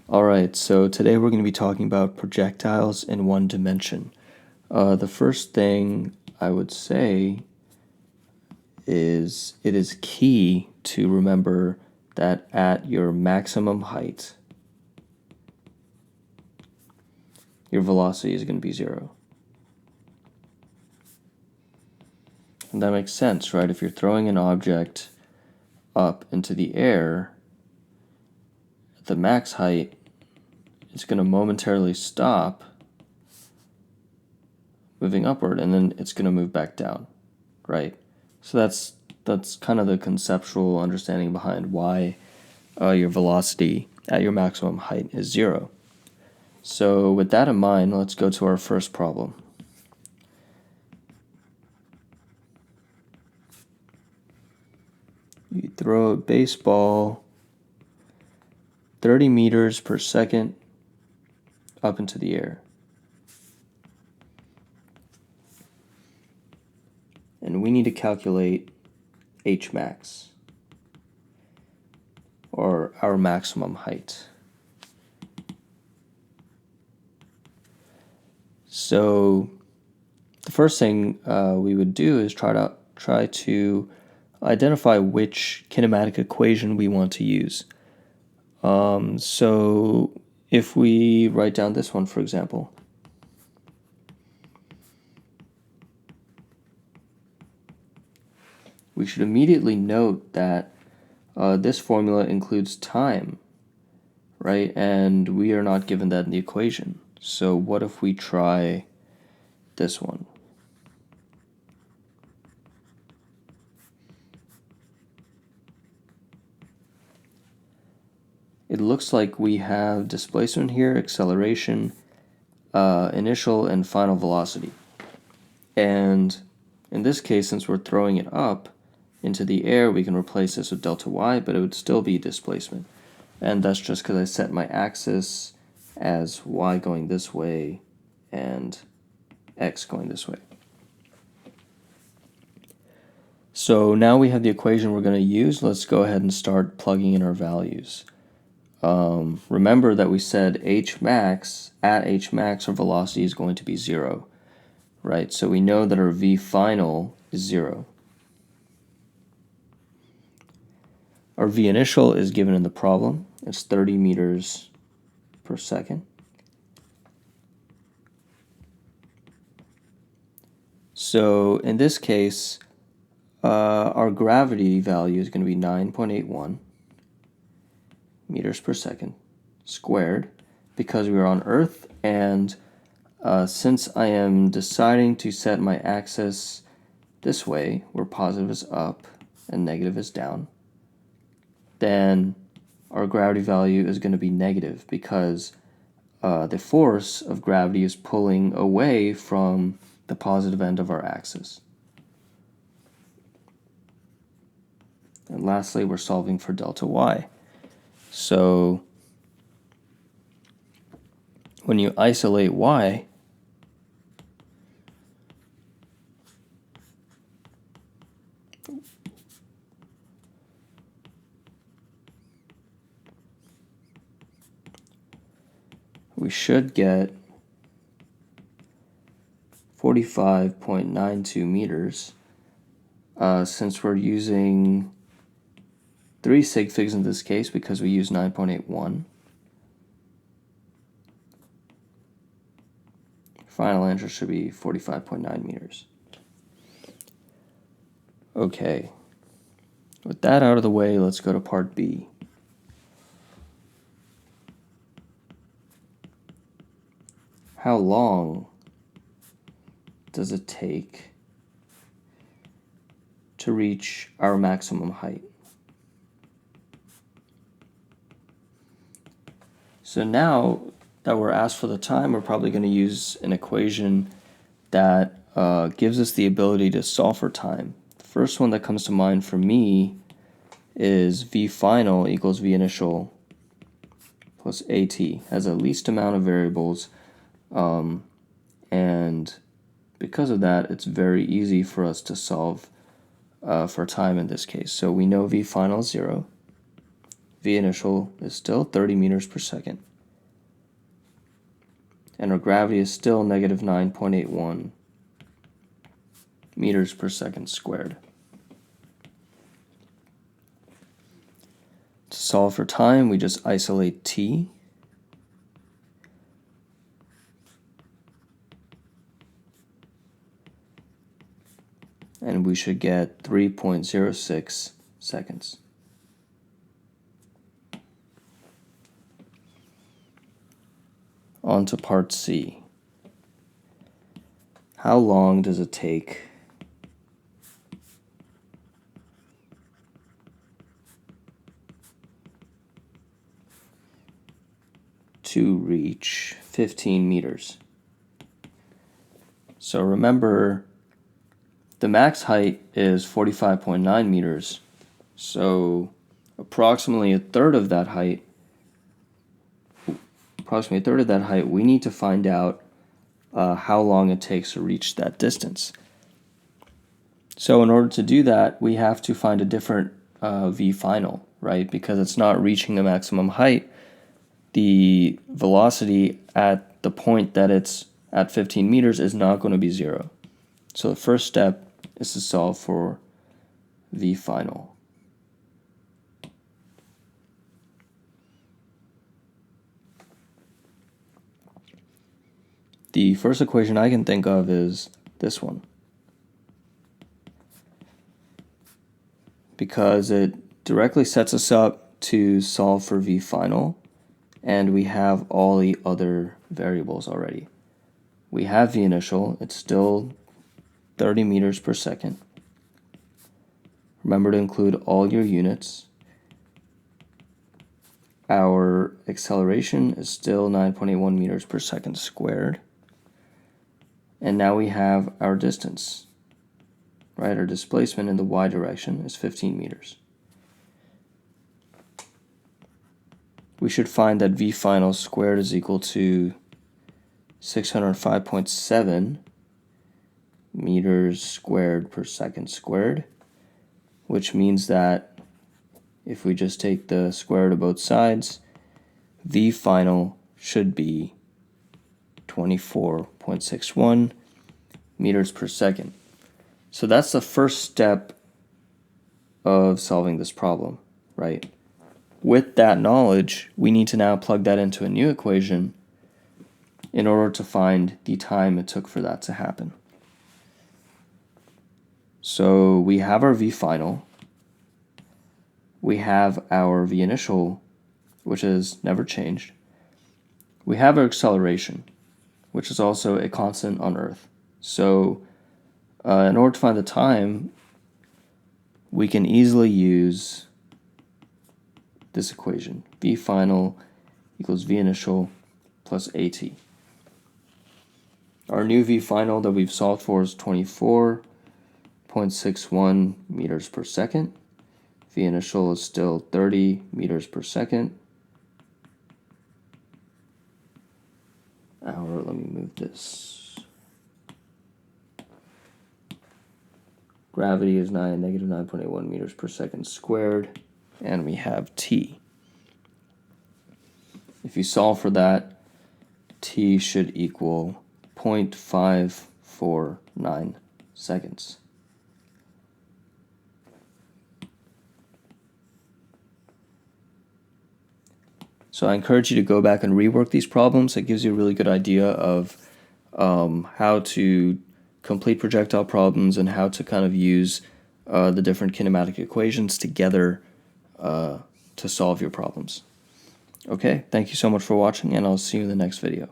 Alright, so today we're going to be talking about projectiles in one dimension. The first thing I would say is it is key to remember that at your maximum height, your velocity is going to be 0. And that makes sense, right? If you're throwing an object up into the air, at the max height, it's going to momentarily stop moving upward, and then it's going to move back down, right? So that's kind of the conceptual understanding behind why your velocity at your maximum height is 0. So with that in mind, let's go to our first problem. You throw a baseball 30 meters per second up into the air. And we need to calculate H max, or our maximum height. So the first thing we would do is try to identify which kinematic equation we want to use. So if we write down this one, for example, we should immediately note that this formula includes time, right? And we are not given that in the equation. So what if we try this one? It looks like we have displacement here, acceleration, initial and final velocity. And in this case, since we're throwing it up into the air, we can replace this with delta y, but it would still be displacement. And that's just because I set my axis as y going this way and x going this way. So now we have the equation we're going to use. Let's go ahead and start plugging in our values. Remember that we said H max, at H max our velocity is going to be 0, right? So we know that our V final is 0. Our V initial is given in the problem. It's 30 meters per second. So in this case, our gravity value is going to be 9.81 meters per second squared because we are on Earth, and since I am deciding to set my axis this way, where positive is up and negative is down, then our gravity value is going to be negative because the force of gravity is pulling away from the positive end of our axis. And lastly, we're solving for delta y. So when you isolate y, we should get 45.92 meters since we're using 3 sig figs in this case because we use 9.81. Final answer should be 45.9 meters. Okay, with that out of the way, let's go to part B. How long does it take to reach our maximum height? So now that we're asked for the time, we're probably going to use an equation that gives us the ability to solve for time. The first one that comes to mind for me is V final equals V initial plus AT. Has the least amount of variables, and because of that, it's very easy for us to solve for time in this case. So we know V final is 0. V initial is still 30 meters per second. and our gravity is still negative 9.81 meters per second squared. To solve for time, we just isolate t. And we should get 3.06 seconds. On to part C. How long does it take to reach 15 meters? So remember, the max height is 45.9 meters, so approximately a third of that height, we need to find out how long it takes to reach that distance. So in order to do that, we have to find a different v final, right? Because it's not reaching the maximum height, the velocity at the point that it's at 15 meters is not going to be 0. So the first step is to solve for v final. The first equation I can think of is this one, because it directly sets us up to solve for v final, and we have all the other variables already. We have v initial, it's still 30 meters per second. Remember to include all your units. Our acceleration is still 9.81 meters per second squared. And now we have our distance, right? Our displacement in the y direction is 15 meters. We should find that v final squared is equal to 605.7 meters squared per second squared, which means that if we just take the square root of both sides, v final should be 24.61 meters per second. So that's the first step of solving this problem, right? With that knowledge, we need to now plug that into a new equation in order to find the time it took for that to happen. So we have our v final, we have our v initial, which has never changed, we have our acceleration, which is also a constant on Earth. So in order to find the time, we can easily use this equation, v final equals v initial plus at. Our new v final that we've solved for is 24.61 meters per second. V initial is still 30 meters per second. Let me move this. Gravity is negative 9.81 meters per second squared, and we have t. If you solve for that, t should equal 0.549 seconds. So I encourage you to go back and rework these problems. It gives you a really good idea of how to complete projectile problems and how to kind of use the different kinematic equations together to solve your problems. Okay, thank you so much for watching, and I'll see you in the next video.